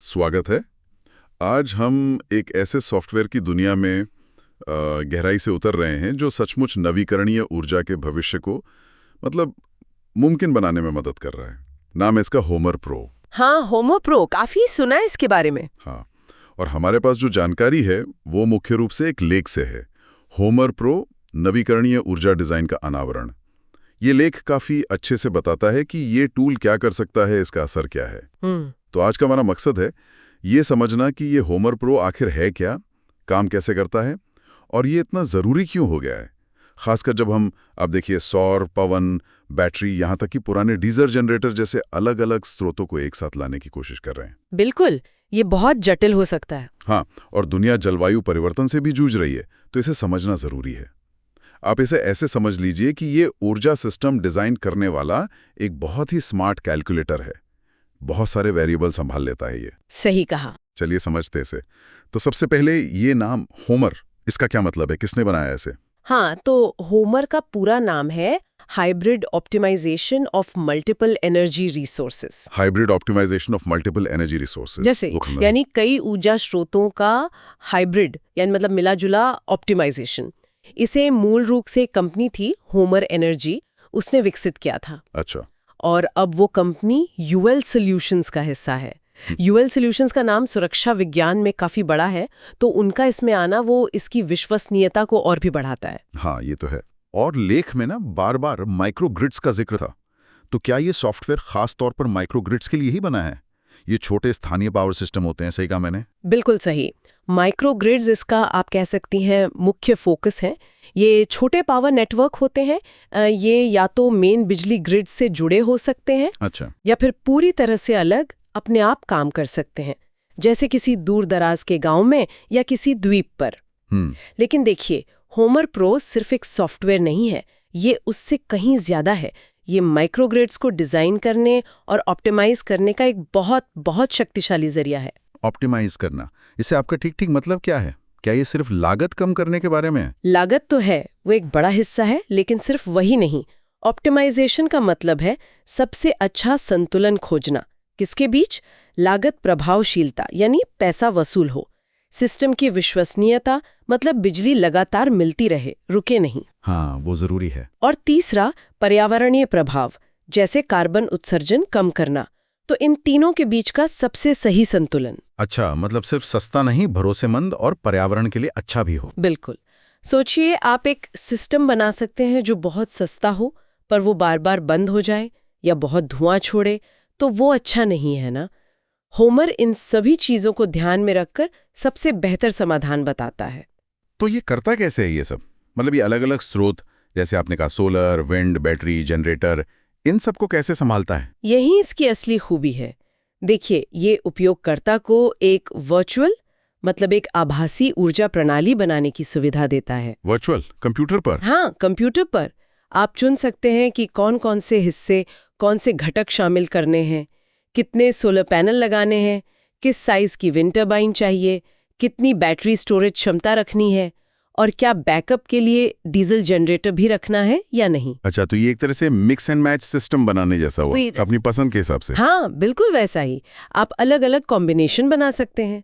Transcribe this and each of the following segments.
स्वागत है। आज हम एक ऐसे सॉफ्टवेयर की दुनिया में गहराई से उतर रहे हैं जो सचमुच नवीकरणीय ऊर्जा के भविष्य को मतलब मुमकिन बनाने में मदद कर रहा है। नाम है इसका होमर प्रो। हाँ, होमो प्रो काफी सुना है इसके बारे में। हाँ, और हमारे पास जो जानकारी है वो मुख्य रूप से एक लेख से है, होमर प्रो नवीकरणीय ऊर्जा डिजाइन का अनावरण। ये लेख काफी अच्छे से बताता है कि ये टूल क्या कर सकता है, इसका असर क्या है। तो आज का हमारा मकसद है ये समझना कि ये होमर प्रो आखिर है क्या, काम कैसे करता है और ये इतना ज़रूरी क्यों हो गया है। खासकर जब हम अब देखिए सौर, पवन, बैटरी, यहाँ तक कि पुराने डीजल जनरेटर जैसे अलग अलग स्रोतों को एक साथ लाने की कोशिश कर रहे हैं। बिल्कुल, ये बहुत जटिल हो सकता है। हाँ, और दुनिया जलवायु परिवर्तन से भी जूझ रही है, तो इसे समझना ज़रूरी है। आप इसे ऐसे समझ लीजिए कि ये ऊर्जा सिस्टम डिज़ाइन करने वाला एक बहुत ही स्मार्ट कैलकुलेटर है। बहुत सारे वेरिएबल संभाल लेता है ये। सही कहा। चलिए समझते इसे। तो सबसे पहले ये नाम होमर, इसका क्या मतलब है, किसने बनाया इसे? हाँ, तो होमर का पूरा नाम है hybrid optimisation of multiple energy resources. Hybrid optimisation of multiple energy resources. जैसे यानी कई ऊर्जा स्रोतों का हाइब्रिड यानी मतलब मिला जुला ऑप्टिमाइजेशन। इसे मूल रूप से कंपनी थी होमर एनर्जी, उसने विकसित किया था। अच्छा। और अब वो कंपनी यूएल सॉल्यूशंस का हिस्सा है। यूएल सॉल्यूशंस का नाम सुरक्षा विज्ञान में काफी बड़ा है, तो उनका इसमें आना वो इसकी विश्वसनीयता को और भी बढ़ाता है। हाँ, ये तो है। और लेख में ना बार बार माइक्रोग्रिड्स का जिक्र था। तो क्या ये सॉफ्टवेयर खास तौर पर माइक्रोग्रिड्स के लिए ही बना है? ये छोटे स्थानीय पावर सिस्टम होते हैं, सही कहा मैंने? बिल्कुल सही। माइक्रोग्रिड्स इसका आप कह सकती हैं मुख्य फोकस है। ये छोटे पावर नेटवर्क होते हैं। ये या तो मेन बिजली ग्रिड से जुड़े हो सकते हैं, अच्छा, या फिर पूरी तरह से अलग अपने आप काम कर सकते हैं, जैसे किसी दूर दराज के गांव में या किसी द्वीप पर। लेकिन देखिए, होमर प्रो सिर्फ एक सॉफ्टवेयर नहीं है, ये उससे कहीं ज्यादा है। ये माइक्रोग्रिड्स को डिजाइन करने और ऑप्टिमाइज करने का एक बहुत बहुत शक्तिशाली जरिया है। ऑप्टिमाइज करना, इससे आपका ठीक ठीक मतलब क्या है? क्या ये सिर्फ लागत कम करने के बारे में है? लागत तो है, वो एक बड़ा हिस्सा है, लेकिन सिर्फ वही नहीं। ऑप्टिमाइजेशन का मतलब है सबसे अच्छा संतुलन खोजना। किसके बीच? लागत प्रभावशीलता यानी पैसा वसूल हो, सिस्टम की विश्वसनीयता मतलब बिजली लगातार मिलती रहे, रुके नहीं। हाँ, वो जरूरी है। और तीसरा, पर्यावरणीय प्रभाव, जैसे कार्बन उत्सर्जन कम करना। तो इन तीनों के बीच का सबसे सही संतुलन। अच्छा, मतलब सिर्फ सस्ता नहीं, भरोसेमंद और पर्यावरण के लिए अच्छा भी हो। बिल्कुल। सोचिए, आप एक सिस्टम बना सकते हैं जो बहुत सस्ता हो पर वो बार बार बंद हो जाए या बहुत धुआं छोड़े, तो वो अच्छा नहीं है ना। होमर इन सभी चीजों को ध्यान में रखकर सबसे बेहतर समाधान बताता है। तो ये करता कैसे है ये सब? मतलब ये अलग अलग स्रोत, जैसे आपने कहा सोलर, विंड, बैटरी, जनरेटर, इन सब को कैसे संभालता है? यही इसकी असली खूबी है। देखिए, ये उपयोगकर्ता को एक वर्चुअल मतलब एक आभासी ऊर्जा प्रणाली बनाने की सुविधा देता है। वर्चुअल कंप्यूटर पर? हाँ, कंप्यूटर पर आप चुन सकते हैं कि कौन कौन से हिस्से, कौन से घटक शामिल करने हैं, कितने सोलर पैनल लगाने हैं, किस साइज की विंड टरबाइन चाहिए, कितनी बैटरी स्टोरेज क्षमता रखनी है, और क्या बैकअप के लिए डीजल जनरेटर भी रखना है या नहीं। अच्छा, तो ये एक तरह से मिक्स एंड मैच सिस्टम बनाने जैसा हुआ, अपनी पसंद के हिसाब से। हाँ, बिल्कुल वैसा ही। आप अलग अलग कॉम्बिनेशन बना सकते हैं।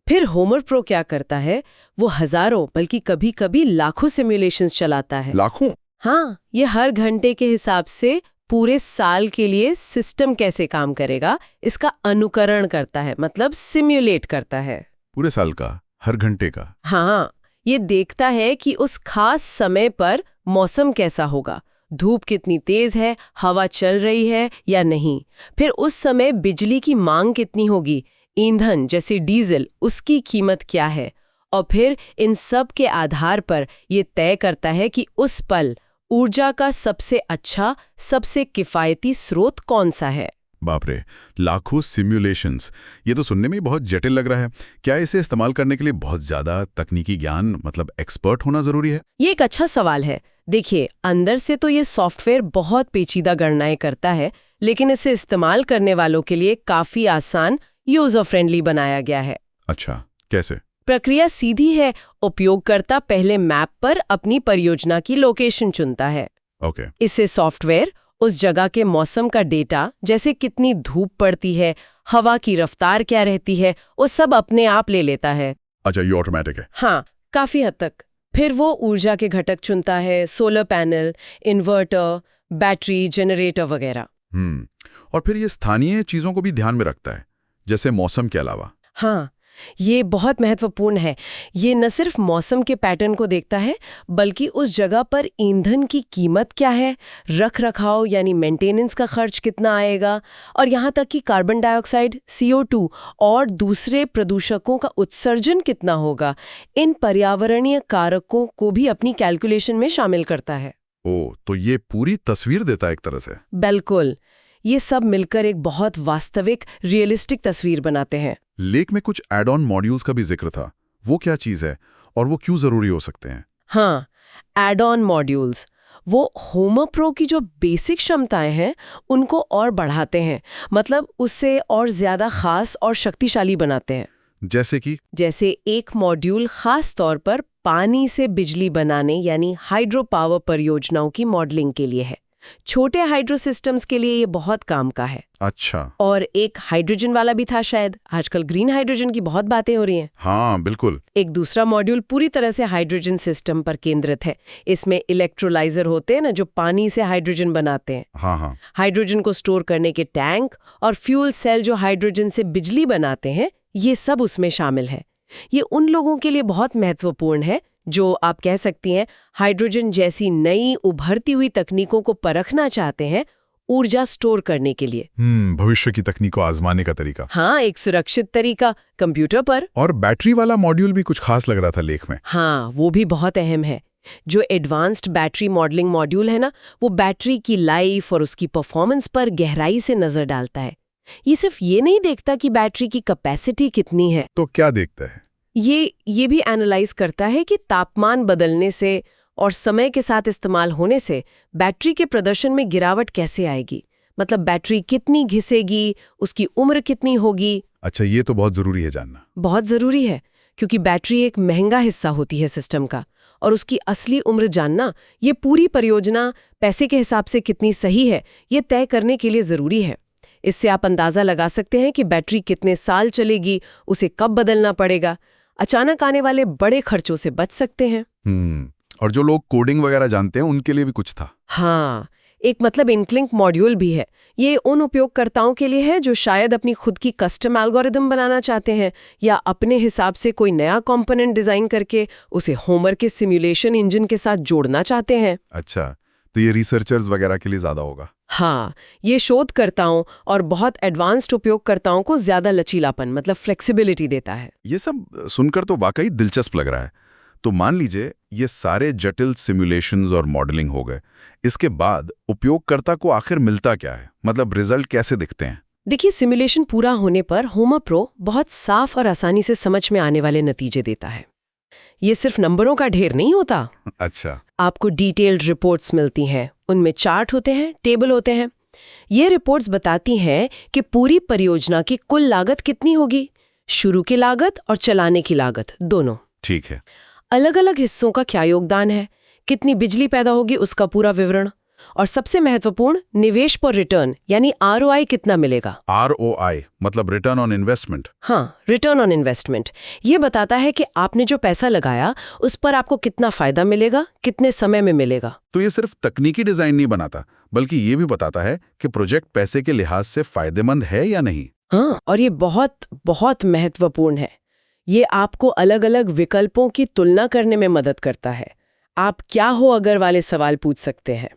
फिर होमर प्रो क्या करता है, वो हजारों बल्कि कभी कभी लाखों सिमुलेशंस चलाता है। लाखों? हाँ, ये हर घंटे के हिसाब से पूरे साल के लिए सिस्टम कैसे काम करेगा इसका अनुकरण करता है, मतलब सिम्युलेट करता है। पूरे साल का, हर घंटे का? हाँ, ये देखता है कि उस खास समय पर मौसम कैसा होगा, धूप कितनी तेज है, हवा चल रही है या नहीं, फिर उस समय बिजली की मांग कितनी होगी, ईंधन जैसे डीजल, उसकी कीमत क्या है, और फिर इन सब के आधार पर ये तय करता है कि उस पल ऊर्जा का सबसे अच्छा, सबसे किफायती स्रोत कौन सा है। बाप रे, लाखों सिम्युलेशंस, ये तो सुनने में बहुत जटिल लग रहा है। क्या इसे इस्तेमाल करने के लिए बहुत ज्यादा तकनीकी ज्ञान, मतलब एक्सपर्ट होना जरूरी है? ये एक अच्छा सवाल है। देखिए, अंदर से तो ये सॉफ्टवेयर बहुत पेचीदा गणनाएं करता है, लेकिन इसे इस्तेमाल करने वालों के लिए काफी आसान, यूजर फ्रेंडली बनाया गया है। अच्छा, कैसे? प्रक्रिया सीधी है। उपयोगकर्ता पहले मैप पर अपनी परियोजना की लोकेशन चुनता है। ओके। इससे सॉफ्टवेयर उस जगह के मौसम का डेटा, जैसे कितनी धूप पड़ती है, हवा की रफ्तार क्या रहती है, वो सब अपने आप ले लेता है। अच्छा, ये ऑटोमेटिक है। हाँ, काफी हद तक। फिर वो ऊर्जा के घटक चुनता है, solar panel, inverter, battery, generator वगैरह। और फिर ये स्थानीय चीजों को भी ध्यान में रखता है, जैसे मौसम के अलावा। हाँ, ये बहुत महत्वपूर्ण है। ये न सिर्फ मौसम के पैटर्न को देखता है, बल्कि उस जगह पर ईंधन की कीमत क्या है, रख रखाव यानी मेंटेनेंस का खर्च कितना आएगा, और यहाँ तक कि कार्बन डाइऑक्साइड, CO2 और दूसरे प्रदूषकों का उत्सर्जन कितना होगा, इन पर्यावरणीय कारकों को भी अपनी कैलकुलेशन में शामिल करता है। ओह, तो ये पूरी तस्वीर देता है एक तरह से। बिल्कुल, ये सब मिलकर एक बहुत वास्तविक, रियलिस्टिक तस्वीर बनाते हैं। लेक में कुछ एड ऑन मॉड्यूल्स का भी जिक्र था। वो क्या चीज है और वो क्यों जरूरी हो सकते हैं? हाँ, एड ऑन मॉड्यूल्स वो होमर प्रो की जो बेसिक क्षमताएं हैं उनको और बढ़ाते हैं, मतलब उससे और ज्यादा खास और शक्तिशाली बनाते हैं। जैसे एक मॉड्यूल खास तौर पर पानी से बिजली बनाने यानी हाइड्रो पावर परियोजनाओं की मॉडलिंग के लिए है। छोटे हाइड्रो सिस्टम्स के लिए ये बहुत काम का है। अच्छा। और एक हाइड्रोजन वाला भी था शायद। आजकल ग्रीन हाइड्रोजन की बहुत बातें हो रही हैं। हाँ, बिल्कुल। एक दूसरा मॉड्यूल पूरी तरह से हाइड्रोजन सिस्टम पर केंद्रित है। इसमें इलेक्ट्रोलाइजर होते हैं ना, जो पानी से हाइड्रोजन बनाते हैं। हाँ। हाइड्रोजन को स्टोर करने के टैंक और फ्यूल सेल जो हाइड्रोजन से बिजली बनाते हैं, ये सब उसमें शामिल है। ये उन लोगों के लिए बहुत महत्वपूर्ण है जो, आप कह सकती हैं, हाइड्रोजन जैसी नई उभरती हुई तकनीकों को परखना चाहते हैं ऊर्जा स्टोर करने के लिए। भविष्य की तकनीक को आजमाने का तरीका। हाँ, एक सुरक्षित तरीका कंप्यूटर पर। और बैटरी वाला मॉड्यूल भी कुछ खास लग रहा था लेख में। हाँ, वो भी बहुत अहम है। जो एडवांस्ड बैटरी मॉडलिंग मॉड्यूल है ना, वो बैटरी की लाइफ और उसकी परफॉर्मेंस पर गहराई से नजर डालता है। ये सिर्फ ये नहीं देखता कि बैटरी की कैपेसिटी कितनी है। तो क्या देखता है? ये भी एनालाइज करता है कि तापमान बदलने से और समय के साथ इस्तेमाल होने से बैटरी के प्रदर्शन में गिरावट कैसे आएगी। मतलब बैटरी कितनी घिसेगी, उसकी उम्र कितनी होगी। अच्छा, ये तो बहुत जरूरी है जानना। बहुत जरूरी है, क्योंकि बैटरी एक महंगा हिस्सा होती है सिस्टम का, और उसकी असली उम्र जानना ये पूरी परियोजना पैसे के हिसाब से कितनी सही है, ये तय करने के लिए जरूरी है। इससे आप अंदाजा लगा सकते हैं कि बैटरी कितने साल चलेगी, उसे कब बदलना पड़ेगा। अचानक आने वाले बड़े खर्चों से बच सकते हैं। और जो लोग कोडिंग वगैरह जानते हैं उनके लिए भी कुछ था। हाँ, एक मतलब इंक्लिंक मॉड्यूल भी है। ये उन उपयोगकर्ताओं के लिए है जो शायद अपनी खुद की कस्टम एल्गोरिदम बनाना चाहते हैं, या अपने हिसाब से कोई नया कंपोनेंट डिजाइन करके उसे होमर के सिमुलेशन इंजन के साथ जोड़ना चाहते हैं। अच्छा, तो ये रिसर्चर्स वगैरह के लिए ज्यादा होगा। हाँ, ये शोधकर्ताओं और बहुत एडवांस्ड उपयोगकर्ताओं को ज्यादा लचीलापन, मतलब फ्लेक्सिबिलिटी देता है। ये सब सुनकर तो वाकई दिलचस्प लग रहा है। तो मान लीजिए ये सारे जटिल सिमुलेशंस और मॉडलिंग हो गए, इसके बाद उपयोगकर्ता को आखिर मिलता क्या है? मतलब रिजल्ट कैसे दिखते हैं? देखिए, सिमुलेशन पूरा होने पर होमर प्रो बहुत साफ और आसानी से समझ में आने वाले नतीजे देता है। ये सिर्फ नंबरों का ढेर नहीं होता। अच्छा। आपको डिटेल्ड रिपोर्ट्स मिलती हैं, उनमें चार्ट होते हैं, टेबल होते हैं। ये रिपोर्ट्स बताती हैं कि पूरी परियोजना की कुल लागत कितनी होगी, शुरू की लागत और चलाने की लागत दोनों। ठीक है। अलग अलग हिस्सों का क्या योगदान है, कितनी बिजली पैदा होगी उसका पूरा विवरण, और सबसे महत्वपूर्ण, निवेश पर रिटर्न यानी ROI कितना मिलेगा। ROI मतलब रिटर्न ऑन इन्वेस्टमेंट। हाँ, रिटर्न ऑन इन्वेस्टमेंट। ये बताता है कि आपने जो पैसा लगाया उस पर आपको कितना फायदा मिलेगा, कितने समय में मिलेगा। तो ये सिर्फ तकनीकी डिजाइन नहीं बनाता, बल्कि ये भी बताता है कि प्रोजेक्ट पैसे के लिहाज से फायदेमंद है या नहीं। हाँ, और ये बहुत बहुत महत्वपूर्ण है। ये आपको अलग अलग विकल्पों की तुलना करने में मदद करता है। आप क्या हो अगर वाले सवाल पूछ सकते हैं।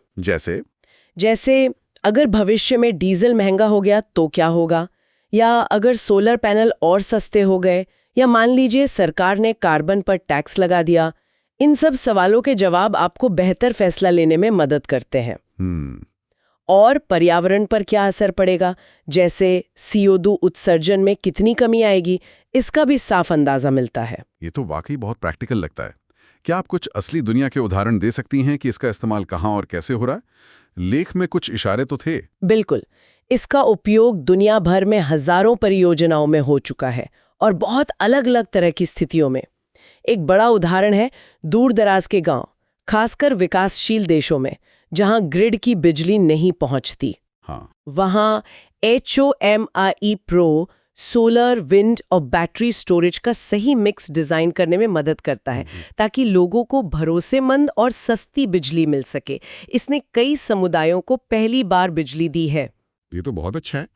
जैसे अगर भविष्य में डीजल महंगा हो गया तो क्या होगा, या अगर सोलर पैनल और सस्ते हो गए, या मान लीजिए सरकार ने कार्बन पर टैक्स लगा दिया। इन सब सवालों के जवाब आपको बेहतर फैसला लेने में मदद करते हैं। और पर्यावरण पर क्या असर पड़ेगा, जैसे CO2 उत्सर्जन में कितनी कमी आएगी, इसका भी साफ अंदाजा मिलता है। ये तो वाकई बहुत प्रैक्टिकल लगता है। क्या आप कुछ असली दुनिया के उदाहरण दे सकती हैं कि इसका इस्तेमाल कहाँ और कैसे हो रहा है? लेख में कुछ इशारे तो थे। बिल्कुल, इसका उपयोग दुनिया भर में हजारों परियोजनाओं में हो चुका है, और बहुत अलग अलग तरह की स्थितियों में। एक बड़ा उदाहरण है दूर दराज के गांव, खासकर विकासशील देशों में जहां ग्रिड की बिजली नहीं पहुंचती। हाँ। वहां HOMRE Pro सोलर, विंड और बैटरी स्टोरेज का सही मिक्स डिजाइन करने में मदद करता है ताकि लोगों को भरोसेमंद और सस्ती बिजली मिल सके। इसने कई समुदायों को पहली बार बिजली दी है। ये तो बहुत अच्छा है।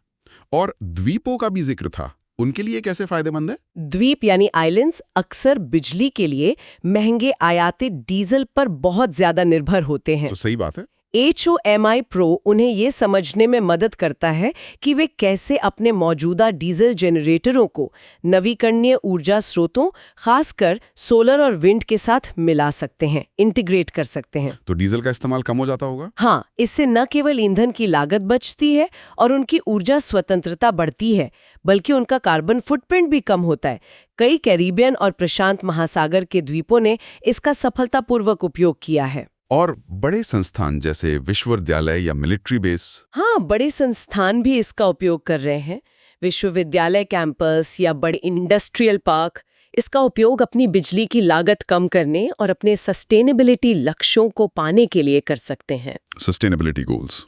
और द्वीपों का भी जिक्र था, उनके लिए कैसे फायदेमंद है? द्वीप यानी आइलैंड्स अक्सर बिजली के लिए महंगे आयातित डीजल पर बहुत ज्यादा निर्भर होते हैं। तो सही बात है। HOMI Pro उन्हें ये समझने में मदद करता है कि वे कैसे अपने मौजूदा डीजल जनरेटरों को नवीकरणीय ऊर्जा स्रोतों, खासकर सोलर और विंड के साथ मिला सकते हैं, इंटीग्रेट कर सकते हैं। तो डीजल का इस्तेमाल कम हो जाता होगा? हाँ, इससे न केवल ईंधन की लागत बचती है और उनकी ऊर्जा स्वतंत्रता बढ़ती है, बल्कि उनका कार्बन फुटप्रिंट भी कम होता है। कई कैरिबियन और प्रशांत महासागर के द्वीपों ने इसका सफलतापूर्वक उपयोग किया है। और बड़े संस्थान जैसे विश्वविद्यालय या मिलिट्री बेस? हाँ, बड़े संस्थान भी इसका उपयोग कर रहे हैं। विश्वविद्यालय कैंपस या बड़े इंडस्ट्रियल पार्क इसका उपयोग अपनी बिजली की लागत कम करने और अपने सस्टेनेबिलिटी लक्ष्यों को पाने के लिए कर सकते हैं। Sustainability goals.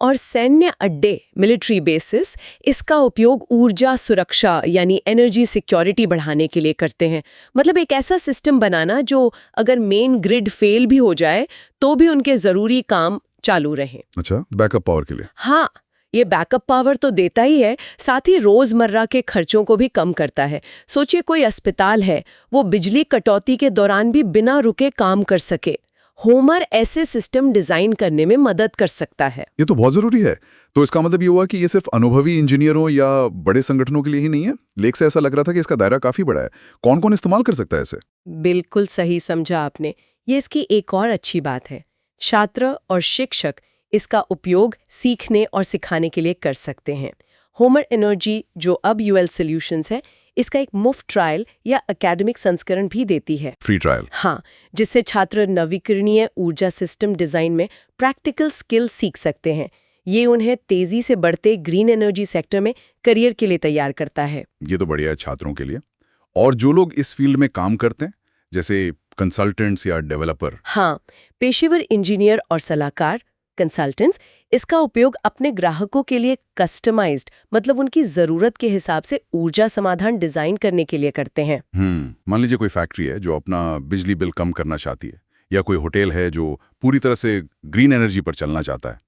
और सैन्य अड्डे, मिलिट्री बेसिस, इसका उपयोग ऊर्जा सुरक्षा यानी एनर्जी सिक्योरिटी बढ़ाने के लिए करते हैं। मतलब एक ऐसा सिस्टम बनाना जो अगर मेन ग्रिड फेल भी हो जाए तो भी उनके जरूरी काम चालू रहे। अच्छा, बैकअप पावर के लिए। हाँ, ये बैकअप पावर तो देता ही है, साथ ही रोजमर्रा के खर्चों को भी कम करता है। सोचिए कोई अस्पताल है, वो बिजली कटौती के दौरान भी बिना रुके काम कर सके। होमर ऐसे सिस्टम डिजाइन करने में मदद कर सकता है। ये तो बहुत जरूरी है। तो इसका मतलब ये हुआ कि ये सिर्फ अनुभवी इंजीनियरों या बड़े संगठनों के लिए ही नहीं है। लेख से ऐसा लग रहा था कि इसका दायरा काफी बड़ा है। कौन कौन इस्तेमाल कर सकता है इसे? बिल्कुल सही समझा आपने। ये इसकी एक और अच्छी बात है, छात्र और शिक्षक इसका उपयोग सीखने और सिखाने के लिए कर सकते हैं। होमर एनर्जी, जो अब UL सॉल्यूशंस है, इसका एक मुफ्त ट्रायल या एकेडमिक संस्करण भी देती है। Free trial? हाँ, जिससे छात्र नवीकरणीय ऊर्जा सिस्टम डिजाइन में प्रैक्टिकल स्किल सीख सकते हैं। ये उन्हें तेजी से बढ़ते ग्रीन एनर्जी सेक्टर में करियर के लिए तैयार करता है। ये तो बढ़िया है छात्रों के लिए। और जो लोग इस फील्ड में काम करते हैं, जैसे कंसल्टेंट्स या डेवलपर? हाँ, पेशेवर इंजीनियर और सलाहकार, कंसल्टेंट्स, इसका उपयोग अपने ग्राहकों के लिए कस्टमाइज्ड, मतलब उनकी जरूरत के हिसाब से ऊर्जा समाधान डिजाइन करने के लिए करते हैं। मान लीजिए कोई फैक्ट्री है जो अपना बिजली बिल कम करना चाहती है, या कोई होटल है जो पूरी तरह से ग्रीन एनर्जी पर चलना चाहता है,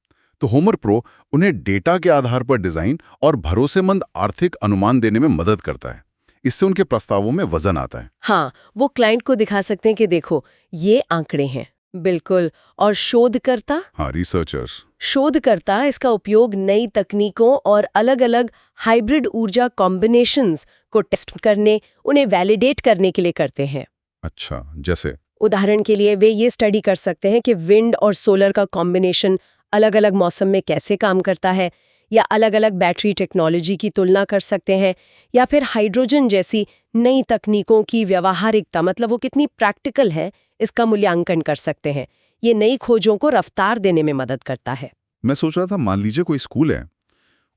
तो होमर प्रो उन्हें डेटा के आधार पर डिजाइन और भरोसेमंद आर्थिक अनुमान देने में मदद करता है। इससे उनके प्रस्तावों में वजन आता है। हाँ, वो क्लाइंट को दिखा सकते हैं कि देखो, ये आंकड़े हैं। बिल्कुल। और शोधकर्ता? हाँ, रिसर्चर्स। शोधकर्ता इसका उपयोग नई तकनीकों और अलग-अलग हाइब्रिड ऊर्जा कॉम्बिनेशंस को टेस्ट करने, उन्हें वैलिडेट करने के लिए करते हैं। अच्छा, जैसे? उदाहरण के लिए वे ये स्टडी कर सकते हैं कि विंड और सोलर का कॉम्बिनेशन अलग-अलग मौसम में कैसे काम करता है, या अलग-अलग बैटरी टेक्नोलॉजी की तुलना कर सकते हैं, या फिर हाइड्रोजन जैसी नई तकनीकों की व्यावहारिकता, मतलब वो कितनी प्रैक्टिकल है, इसका मूल्यांकन कर सकते हैं। ये नई खोजों को रफ्तार देने में मदद करता है। मैं सोच रहा था, मान लीजिए कोई स्कूल है,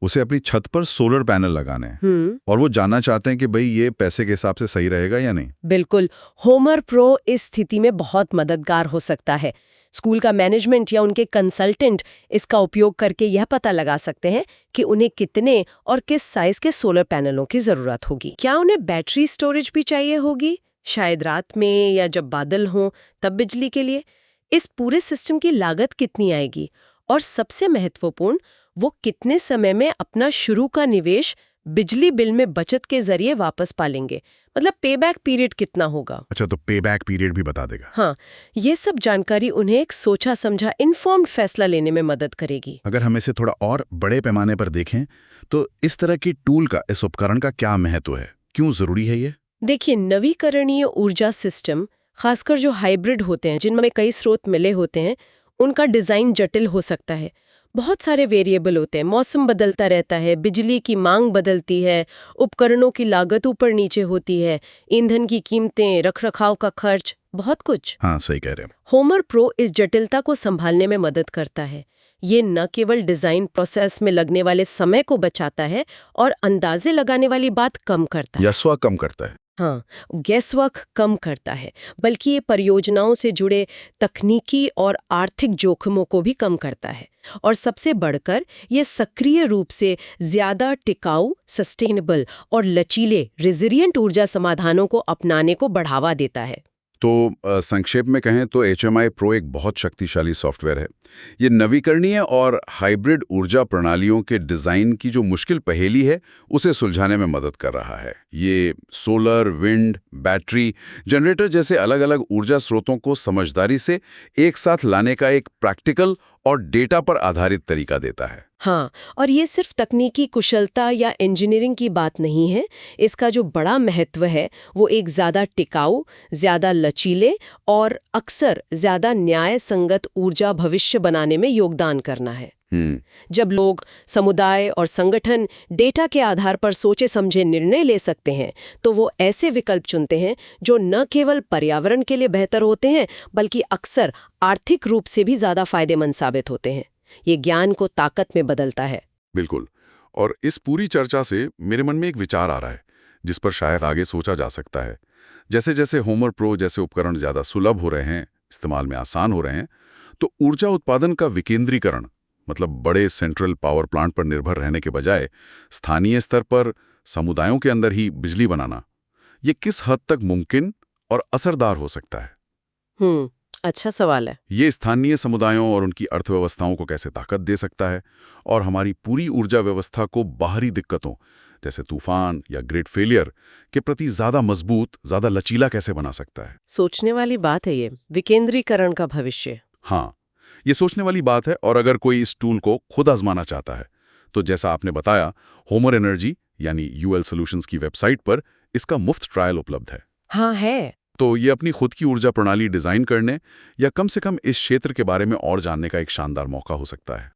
उसे अपनी छत पर सोलर पैनल लगाने हैं और वो जानना चाहते हैं कि भाई ये पैसे के हिसाब से सही रहेगा या नहीं। बिल्कुल, होमर प्रो इस स्थिति में बहुत मददगार हो सकता है। स्कूल का मैनेजमेंट या उनके कंसल्टेंट इसका उपयोग करके यह पता लगा सकते हैं कि उन्हें कितने और किस साइज के सोलर पैनलों की जरूरत होगी। क्या उन्हें बैटरी स्टोरेज भी चाहिए होगी, शायद रात में या जब बादल हों तब बिजली के लिए? इस पूरे सिस्टम की लागत कितनी आएगी, और सबसे महत्वपूर्ण, वो कितने समय में अपना शुरू का निवेश बिजली बिल में बचत के जरिए वापस पालेंगे? मतलब पेबैक पीरियड कितना होगा। अच्छा, तो पेबैक पीरियड भी बता देगा। हाँ, ये सब जानकारी उन्हें एक सोचा समझा इन्फॉर्म्ड फैसला लेने में मदद करेगी। अगर हम इसे थोड़ा और बड़े पैमाने पर देखें तो इस तरह की टूल का, इस उपकरण का क्या महत्व है, क्यों जरूरी है ये? देखिए, नवीकरणीय ऊर्जा सिस्टम, खासकर जो हाइब्रिड होते हैं, जिनमें कई स्रोत मिले होते हैं, उनका डिजाइन जटिल हो सकता है। बहुत सारे वेरिएबल होते हैं, मौसम बदलता रहता है, बिजली की मांग बदलती है, उपकरणों की लागत ऊपर नीचे होती है, ईंधन की कीमतें, रखरखाव का खर्च, बहुत कुछ। हाँ, सही कह रहे हैं। होमर प्रो इस जटिलता को संभालने में मदद करता है। ये न केवल डिजाइन प्रोसेस में लगने वाले समय को बचाता है और अंदाजे लगाने वाली बात कम करता है, या स्व कम करता है। हाँ, गैसवर्क कम करता है, बल्कि ये परियोजनाओं से जुड़े तकनीकी और आर्थिक जोखिमों को भी कम करता है। और सबसे बढ़कर ये सक्रिय रूप से ज्यादा टिकाऊ, सस्टेनेबल और लचीले रेजिलिएंट ऊर्जा समाधानों को अपनाने को बढ़ावा देता है। तो संक्षेप में कहें तो HMI Pro एक बहुत शक्तिशाली सॉफ्टवेयर है। ये नवीकरणीय और हाइब्रिड ऊर्जा प्रणालियों के डिज़ाइन की जो मुश्किल पहेली है, उसे सुलझाने में मदद कर रहा है। ये सोलर, विंड, बैटरी, जनरेटर जैसे अलग-अलग ऊर्जा स्रोतों को समझदारी से एक साथ लाने का एक प्रैक्टिकल और डेटा पर आधारित तरीका देता है। हाँ, और ये सिर्फ तकनीकी कुशलता या इंजीनियरिंग की बात नहीं है। इसका जो बड़ा महत्व है वो एक ज़्यादा टिकाऊ, ज़्यादा लचीले और अक्सर ज़्यादा न्याय संगत ऊर्जा भविष्य बनाने में योगदान करना है। जब लोग, समुदाय और संगठन डेटा के आधार पर सोचे समझे निर्णय ले सकते हैं, तो वो ऐसे विकल्प चुनते हैं जो न केवल पर्यावरण के लिए बेहतर होते हैं, बल्कि अक्सर आर्थिक रूप से भी ज़्यादा फायदेमंद साबित होते हैं। ये ज्ञान को ताकत में बदलता है। बिल्कुल। और इस पूरी चर्चा से मेरे मन में एक विचार आ रहा है, जिस पर शायद आगे सोचा जा सकता है। जैसे जैसे होमर प्रो जैसे उपकरण ज़्यादा सुलभ हो रहे हैं, इस्तेमाल में आसान हो रहे हैं, तो ऊर्जा उत्पादन का विकेंद्रीकरण, मतलब बड़े सेंट्रल पावर प्लांट पर निर्भर रहने के बजाय स्थानीय स्तर पर समुदायों के अंदर ही बिजली बनाना, ये किस हद तक मुमकिन और असरदार हो सकता है? अच्छा सवाल है। ये स्थानीय समुदायों और उनकी अर्थव्यवस्थाओं को कैसे ताकत दे सकता है, और हमारी पूरी ऊर्जा व्यवस्था को बाहरी दिक्कतों जैसे तूफान या ग्रिड फेलियर के प्रति ज़्यादा मजबूत, ज़्यादा लचीला कैसे बना सकता है? सोचने वाली बात है ये, विकेंद्रीकरण का भविष्य। हाँ, ये सोचने वाली बात है। और अगर कोई इस टूल को खुद आजमाना चाहता है, तो जैसा आपने बताया, होमर एनर्जी यानी UL सॉल्यूशंस की वेबसाइट पर इसका मुफ्त ट्रायल उपलब्ध है। हाँ है। तो ये अपनी खुद की ऊर्जा प्रणाली डिज़ाइन करने या कम से कम इस क्षेत्र के बारे में और जानने का एक शानदार मौका हो सकता है।